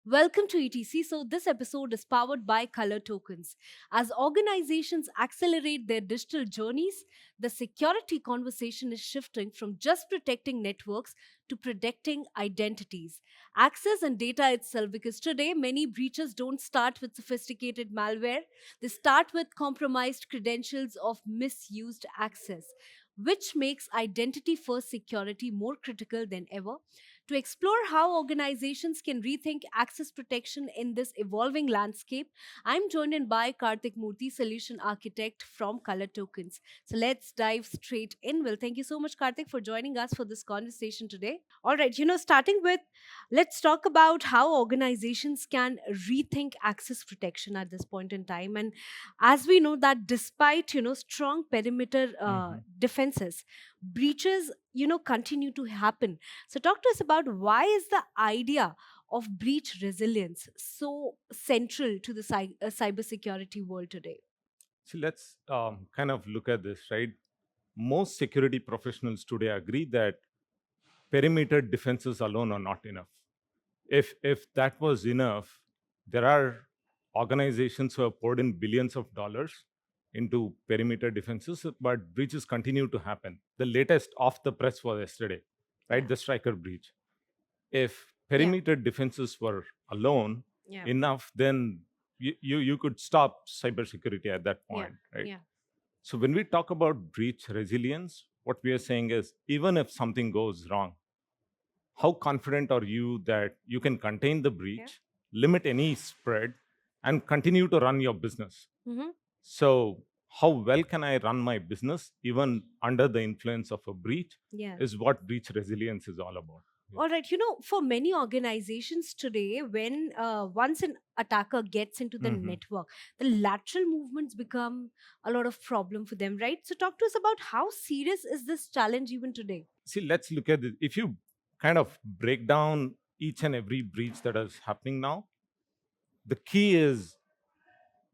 Welcome to ETCISO. This episode is powered by ColorTokens. As organizations accelerate their digital journeys, the security conversation is shifting from just protecting networks to protecting identities, access, and data itself. Because today, many breaches don't start with sophisticated malware, they start with compromised credentials of misused access, which makes identity first security more critical than ever. To explore how organizations can rethink access protection in this evolving landscape, I'm joined in by Karthik Murthy, solution architect from ColorTokens. So let's dive straight in. Well, thank you so much, Karthik, for joining us for this conversation today. All right, starting with, let's talk about how organizations can rethink access protection at this point in time. And as we know that despite, strong perimeter Mhm. defenses, breaches, continue to happen. So, talk to us about why is the idea of breach resilience so central to the cybersecurity world today? See, let's kind of look at this, right? Most security professionals today agree that perimeter defenses alone are not enough. If that was enough, there are organizations who have poured in billions of dollars into perimeter defenses, but breaches continue to happen. The latest off the press was yesterday, right? Yeah, The striker breach. If yeah, perimeter defenses were alone yeah, enough, then you could stop cybersecurity at that yeah, point, right? yeah, So when we talk about breach resilience, what we are saying is even if something goes wrong, how confident are you that you can contain the yeah. breach, limit any spread, and continue to run your business? Mm-hmm. So how well can I run my business even under the influence of a breach Yeah. is what breach resilience is all about. Yeah. All right, for many organizations today, when once an attacker gets into the Mhm. network, the lateral movements become a lot of problem for them, right? So, talk to us about how serious is this challenge even today? See, let's look at it. If you kind of break down each and every breach that is happening now, the key is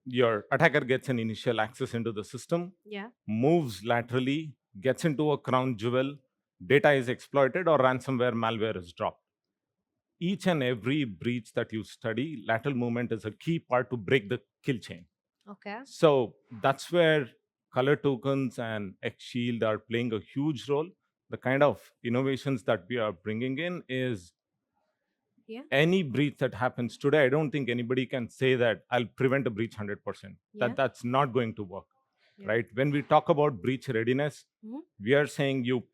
your attacker gets an initial access into the system, Yeah. moves laterally, gets into a crown jewel, data is exploited, or ransomware malware is dropped. Each and every breach that you study, lateral movement is a key part to break the kill chain. Okay. So that's where color tokens and X Shield are playing a huge role. The kind of innovations that we are bringing in is Yeah. any breach that happens today. I don't think anybody can say that I'll prevent a breach 100%. Yeah. That's not going to work, Yeah. right? When we talk about breach readiness, Mm-hmm. we are saying you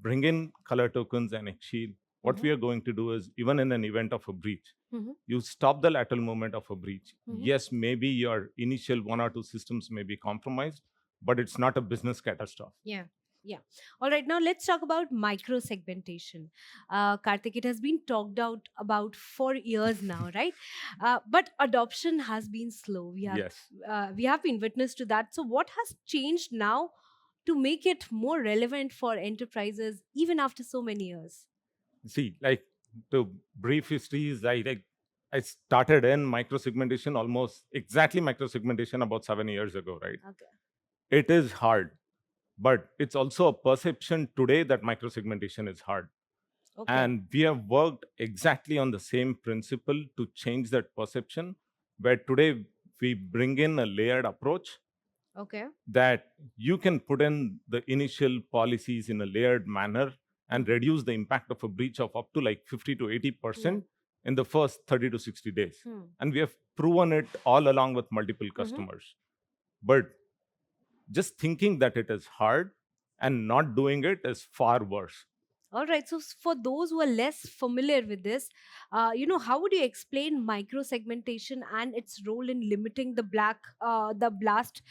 bring in color tokens and X Shield. What Mm-hmm. we are going to do is, even in an event of a breach, Mm-hmm. you stop the lateral movement of a breach. Mm-hmm. Yes, maybe your initial one or two systems may be compromised, but it's not a business catastrophe. Yeah. Yeah. All right. Now let's talk about micro segmentation. Karthik, it has been talked out about for years now, right? But adoption has been slow. Yes. We have been witness to that. So, what has changed now to make it more relevant for enterprises even after so many years? See, like, to brief history is I started in micro-segmentation almost exactly micro-segmentation about 7 years ago, right? Okay. It is hard, but it's also a perception today that micro-segmentation is hard. Okay. And we have worked exactly on the same principle to change that perception, where today we bring in a layered approach Okay. that you can put in the initial policies in a layered manner and Mm-hmm. reduce the impact of a breach of up to like 50 to Yeah. 80% in the first 30 to 60 days. Hmm. And we have proven it all along with multiple Mm-hmm. customers. But just thinking that it is hard and not doing it is far worse. All right. So, for those who are less familiar with this, how would you explain micro segmentation and its role in limiting the blast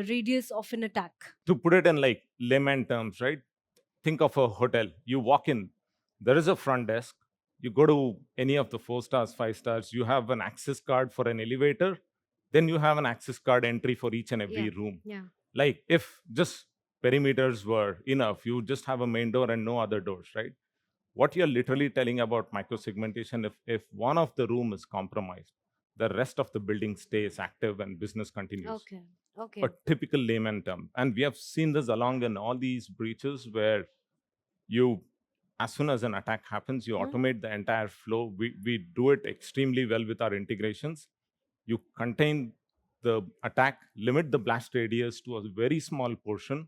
radius of an attack? To put it in like layman terms, right? Think of a hotel. You walk in, there is a front desk. You go to any of the 4 stars, 5 stars, you have an access card for an elevator, then you have an access card entry for each and Yeah. every room. Yeah. Like if just perimeters were enough, you just have a main door and no other doors, right? What you're literally telling about micro segmentation, if one of the room is compromised, the rest of the building stays active and business continues. Okay. A Okay. typical layman term. And we have seen this along in all these breaches where you as soon as an attack happens, you Mhm. automate the entire flow. We do it extremely well with our integrations. You contain the attack, limit the blast radius to a very small portion,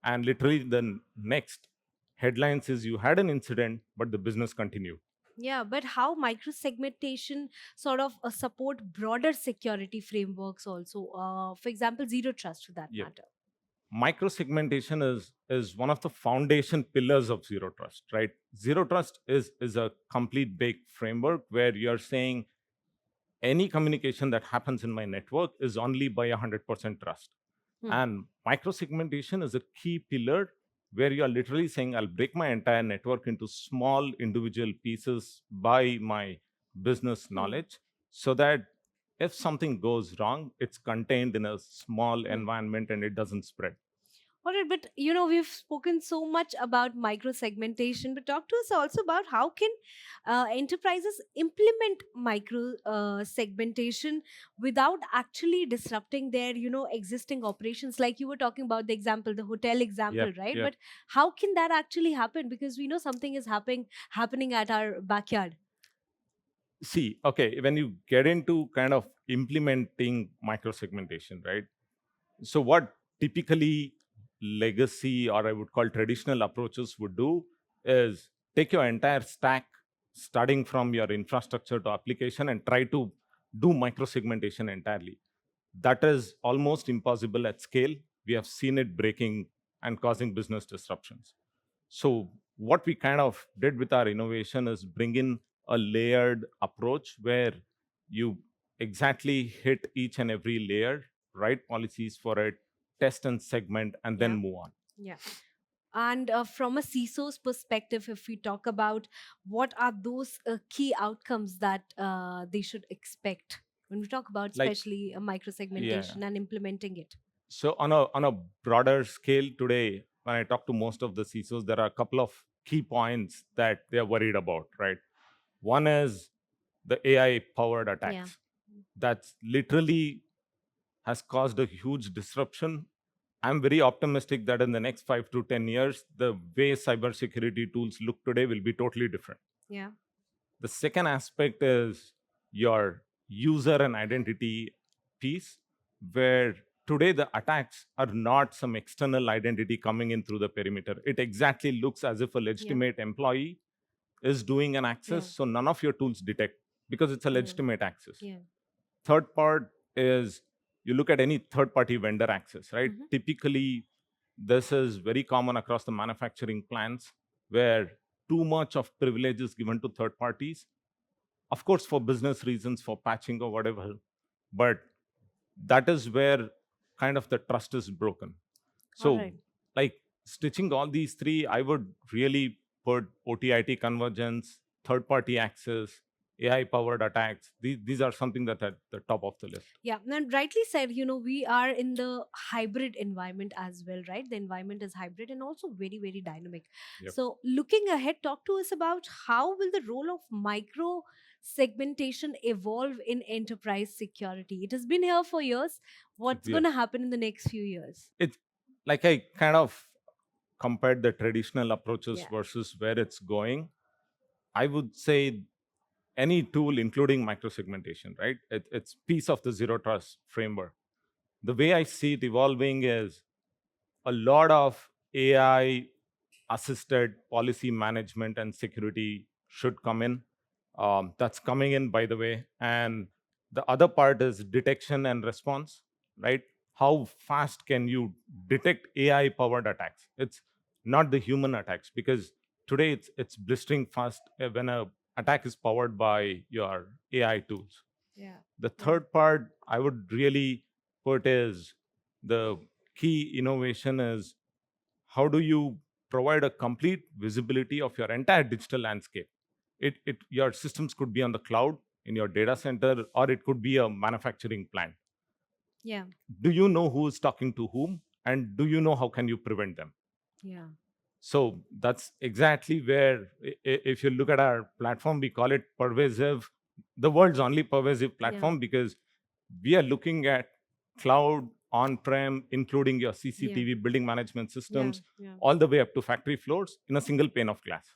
and literally the next headlines is you had an incident, but the business continued. Yeah, but how micro-segmentation sort of support broader security frameworks also? For example, zero trust for that Yep. matter. Micro-segmentation is one of the foundation pillars of zero trust, right? Zero trust is a complete baked framework where you're saying any communication that happens in my network is only by 100% trust. Hmm. And micro-segmentation is a key pillar where you are literally saying, I'll break my entire network into small individual pieces by my business Hmm. knowledge, so that if something goes wrong, it's contained in a small Hmm. environment and it doesn't spread. All right, but we've spoken so much about micro segmentation, but talk to us also about how can enterprises implement micro segmentation without actually disrupting their existing operations. Like you were talking about the example, the hotel example, Yep, right? yep. But how can that actually happen? Because we know something is happening at our backyard. See, okay, when you get into kind of implementing micro-segmentation, right? So what typically legacy, or I would call traditional approaches, would do is take your entire stack, starting from your infrastructure to application, and try to do micro-segmentation entirely. That is almost impossible at scale. We have seen it breaking and causing business disruptions. So what we kind of did with our innovation is bring in a layered approach where you exactly hit each and every layer, write policies for it, test and segment, and then Yeah. move on. Yeah. And from a CISO's perspective, if we talk about what are those key outcomes that they should expect when we talk about Like, especially micro yeah. segmentation and implementing it. So on a broader scale today, when I talk to most of the CISOs, there are a couple of key points that they're worried about, right? One is the AI powered Yeah. attacks. That's literally has caused a huge disruption. I'm very optimistic that in the next 5 to 10 years, the way cybersecurity tools look today will be totally different. Yeah. The second aspect is your user and identity piece, where today the attacks are not some external identity coming in through the perimeter. It exactly looks as if a Yeah. legitimate employee is doing an access, Yeah. so none of your tools detect because it's a Yeah. legitimate access. Yeah. Third part is you look at any third party vendor access, right? Hmm. Typically, this is very common across the manufacturing plants where too much of privilege is given to third parties, of course, for business reasons, for patching or whatever. But that is where kind of the trust is broken. All So, right. like stitching all these three, I would really put OTIT convergence, third party access, AI powered attacks. These are something that at the top of the list. Yeah, and rightly said, we are in the hybrid environment as well, right? The environment is hybrid and also very, very dynamic. Yep. So, looking ahead, talk to us about how will the role of micro segmentation evolve in enterprise security? It has been here for years. What's going Yes. to happen in the next few years? It's like I kind of compared the traditional approaches Yeah. versus where it's going. I would say any tool, including micro-segmentation, right? It's piece of the zero trust framework. The way I see it evolving is a lot of AI assisted policy management and security should come in. That's coming in, by the way. And the other part is detection and response, right? How fast can you detect AI powered attacks? It's not the human attacks, because today it's blistering fast when a attack is powered by your AI tools. Yeah. The Yeah. third part I would really put is the key innovation is how do you provide a complete visibility of your entire digital landscape. Your systems could be on the cloud in your data center, or it could be a manufacturing plant. Yeah. Do you know who is talking to whom, and do you know how can you prevent them? Yeah. So that's exactly where, if you look at our platform, we call it pervasive, the world's only pervasive Yeah. platform, because we are looking at cloud, on-prem, including your Yeah. CCTV, building management Yeah. systems, Yeah. all the way up to factory floors in a single pane of glass.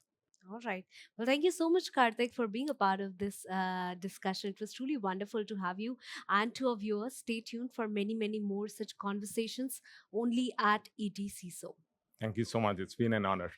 All right. Well, thank you so much, Karthik, for being a part of this discussion. It was truly wonderful to have you. And to our viewers, stay tuned for many, many more such conversations only at ETCISO. Thank you so much. It's been an honor.